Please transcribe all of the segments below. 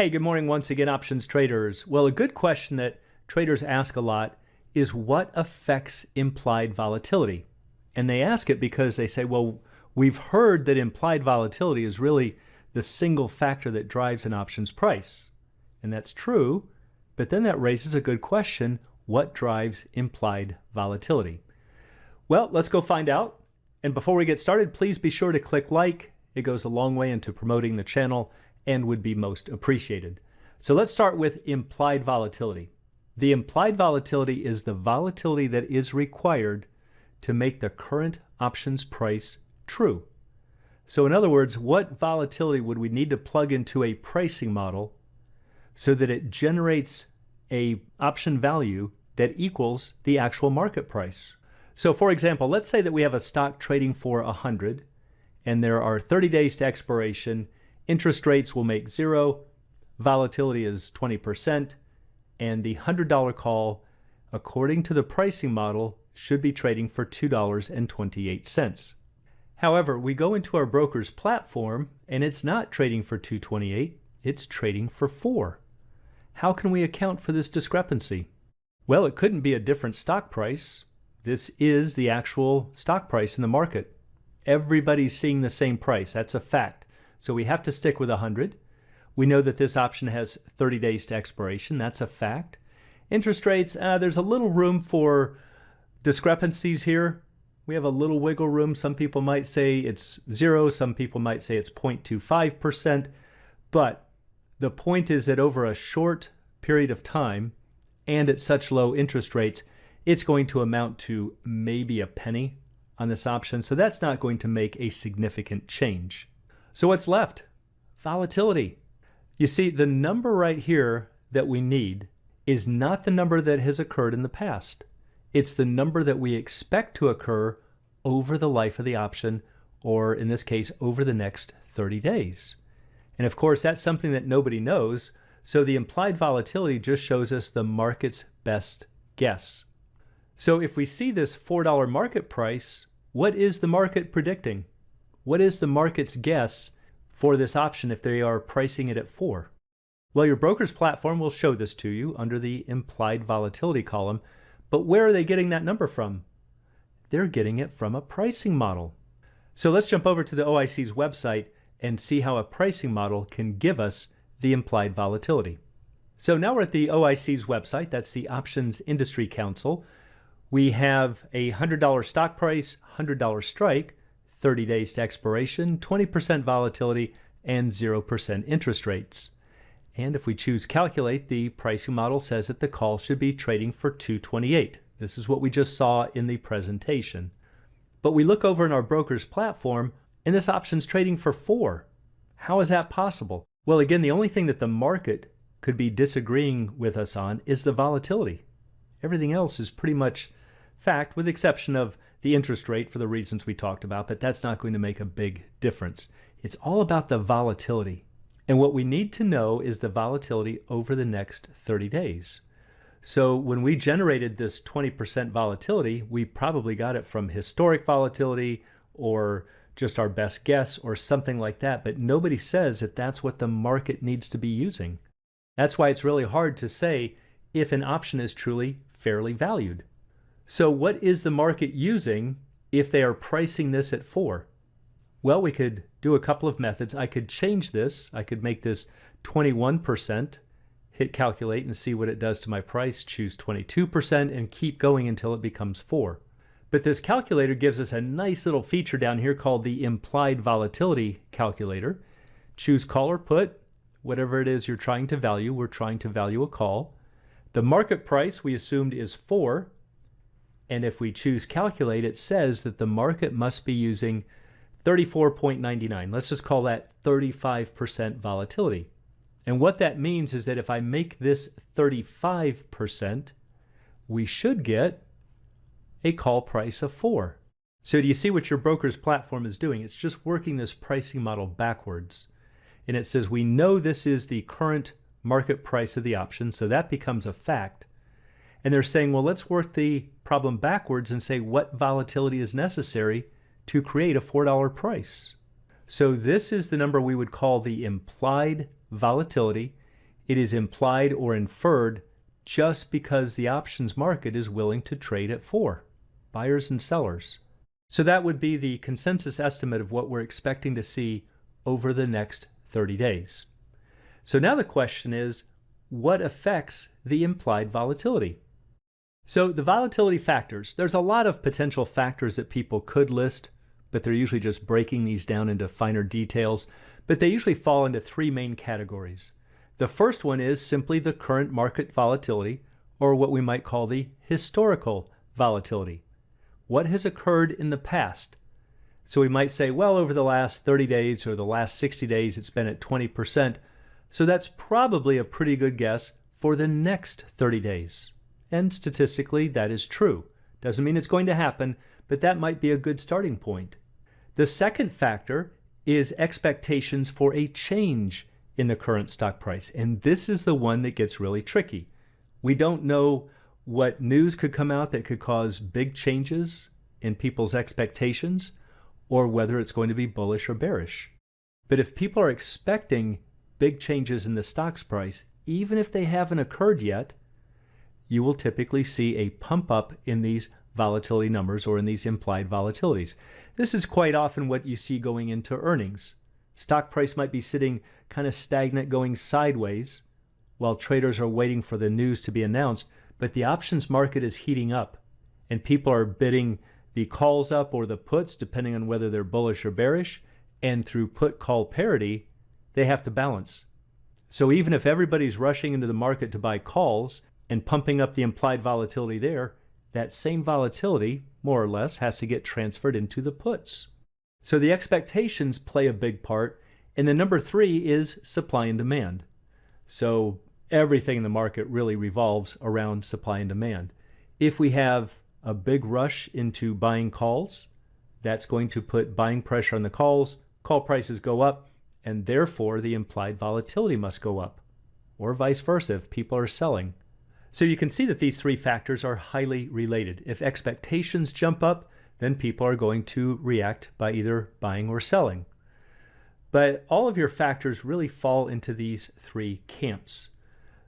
Hey, good morning once again, options traders. Well, a good question that traders ask a lot is what affects implied volatility? And they ask it because they say, well, we've heard that implied volatility is really the single factor that drives an options price. And that's true, but then that raises a good question. What drives implied volatility? Well, let's go find out. And before we get started, please be sure to click like. It goes a long way into promoting the channel and would be most appreciated. So let's start with implied volatility. The implied volatility is the volatility that is required to make the current options price true. So in other words, what volatility would we need to plug into a pricing model so that it generates a option value that equals the actual market price? So for example, let's say that we have a stock trading for 100 and there are 30 days to expiration. Interest rates will make 0, volatility is 20%, and the $100 call, according to the pricing model, should be trading for $2.28. However, we go into our broker's platform and it's not trading for $2.28, it's trading for $4. How can we account for this discrepancy? Well, it couldn't be a different stock price. This is the actual stock price in the market. Everybody's seeing the same price, that's a fact. So we have to stick with 100. We know that this option has 30 days to expiration. That's a fact. Interest rates, there's a little room for discrepancies here. We have a little wiggle room. Some people might say it's 0. Some people might say it's 0.25%. But the point is that over a short period of time and at such low interest rates, it's going to amount to maybe a penny on this option. So that's not going to make a significant change. So what's left? Volatility. You see, the number right here that we need is not the number that has occurred in the past. It's the number that we expect to occur over the life of the option, or in this case, over the next 30 days. And of course, that's something that nobody knows, so the implied volatility just shows us the market's best guess. So if we see this $4 market price, what is the market predicting? What is the market's guess for this option if they are pricing it at 4? Well, your broker's platform will show this to you under the implied volatility column, but where are they getting that number from? They're getting it from a pricing model. So let's jump over to the OIC's website and see how a pricing model can give us the implied volatility. So now we're at the OIC's website, that's the Options Industry Council. We have a $100 stock price, $100 strike, 30 days to expiration, 20% volatility, and 0% interest rates. And if we choose calculate, the pricing model says that the call should be trading for $2.28. This is what we just saw in the presentation. But we look over in our broker's platform, and this option's trading for $4. How is that possible? Well, again, the only thing that the market could be disagreeing with us on is the volatility. Everything else is pretty much fact, with the exception of the interest rate for the reasons we talked about, but that's not going to make a big difference. It's all about the volatility. And what we need to know is the volatility over the next 30 days. So when we generated this 20% volatility, we probably got it from historic volatility or just our best guess or something like that, but nobody says that that's what the market needs to be using. That's why it's really hard to say if an option is truly fairly valued. So what is the market using if they are pricing this at 4? Well, we could do a couple of methods. I could change this. I could make this 21%, hit calculate and see what it does to my price, choose 22% and keep going until it becomes 4. But this calculator gives us a nice little feature down here called the implied volatility calculator. Choose call or put, whatever it is you're trying to value. We're trying to value a call. The market price we assumed is 4. And if we choose calculate, it says that the market must be using 34.99. Let's just call that 35% volatility. And what that means is that if I make this 35%, we should get a call price of 4. So do you see what your broker's platform is doing? It's just working this pricing model backwards. And it says we know this is the current market price of the option, so that becomes a fact. And they're saying, well, let's work the problem backwards and say what volatility is necessary to create a $4 price. So this is the number we would call the implied volatility. It is implied or inferred just because the options market is willing to trade at 4, buyers and sellers. So that would be the consensus estimate of what we're expecting to see over the next 30 days. So now the question is, what affects the implied volatility? So the volatility factors, there's a lot of potential factors that people could list, but they're usually just breaking these down into finer details. But they usually fall into 3 main categories. The first one is simply the current market volatility, or what we might call the historical volatility. What has occurred in the past? So we might say, well, over the last 30 days or the last 60 days, it's been at 20%. So that's probably a pretty good guess for the next 30 days. And statistically, that is true. Doesn't mean it's going to happen, but that might be a good starting point. The second factor is expectations for a change in the current stock price. And this is the one that gets really tricky. We don't know what news could come out that could cause big changes in people's expectations, or whether it's going to be bullish or bearish. But if people are expecting big changes in the stock's price, even if they haven't occurred yet, you will typically see a pump up in these volatility numbers or in these implied volatilities. This is quite often what you see going into earnings. Stock price might be sitting kind of stagnant, going sideways, while traders are waiting for the news to be announced, but the options market is heating up, and people are bidding the calls up or the puts, depending on whether they're bullish or bearish, and through put-call parity, they have to balance. So even if everybody's rushing into the market to buy calls and pumping up the implied volatility there, that same volatility, more or less, has to get transferred into the puts. So the expectations play a big part. And then number 3 is supply and demand. So everything in the market really revolves around supply and demand. If we have a big rush into buying calls, that's going to put buying pressure on the calls, call prices go up, and therefore the implied volatility must go up, or vice versa if people are selling. So you can see that these 3 factors are highly related. If expectations jump up, then people are going to react by either buying or selling. But all of your factors really fall into these 3 camps.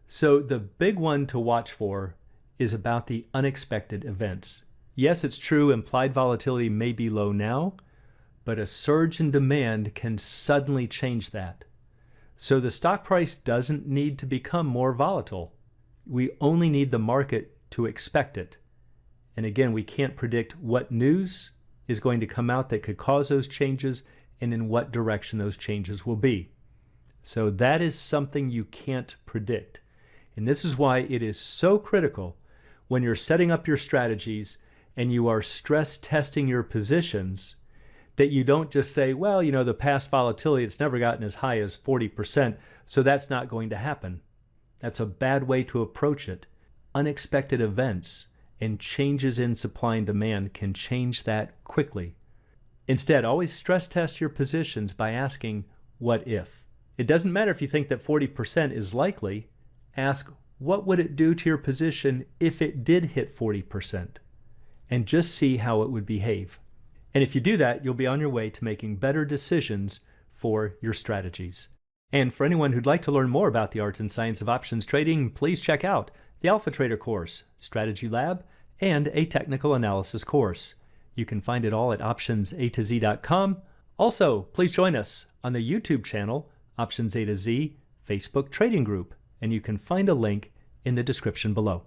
So the big one to watch for is about the unexpected events. Yes, it's true, implied volatility may be low now, but a surge in demand can suddenly change that. So the stock price doesn't need to become more volatile. We only need the market to expect it. And again, we can't predict what news is going to come out that could cause those changes and in what direction those changes will be. So that is something you can't predict. And this is why it is so critical when you're setting up your strategies and you are stress testing your positions that you don't just say, well, you know, the past volatility, it's never gotten as high as 40%, so that's not going to happen. That's a bad way to approach it. Unexpected events and changes in supply and demand can change that quickly. Instead, always stress test your positions by asking, what if? It doesn't matter if you think that 40% is likely. Ask, what would it do to your position if it did hit 40%? And just see how it would behave. And if you do that, you'll be on your way to making better decisions for your strategies. And for anyone who'd like to learn more about the art and science of options trading, please check out the Alpha Trader course, Strategy Lab, and a technical analysis course. You can find it all at optionsatoz.com. Also, please join us on the YouTube channel, Options A to Z Facebook Trading Group, and you can find a link in the description below.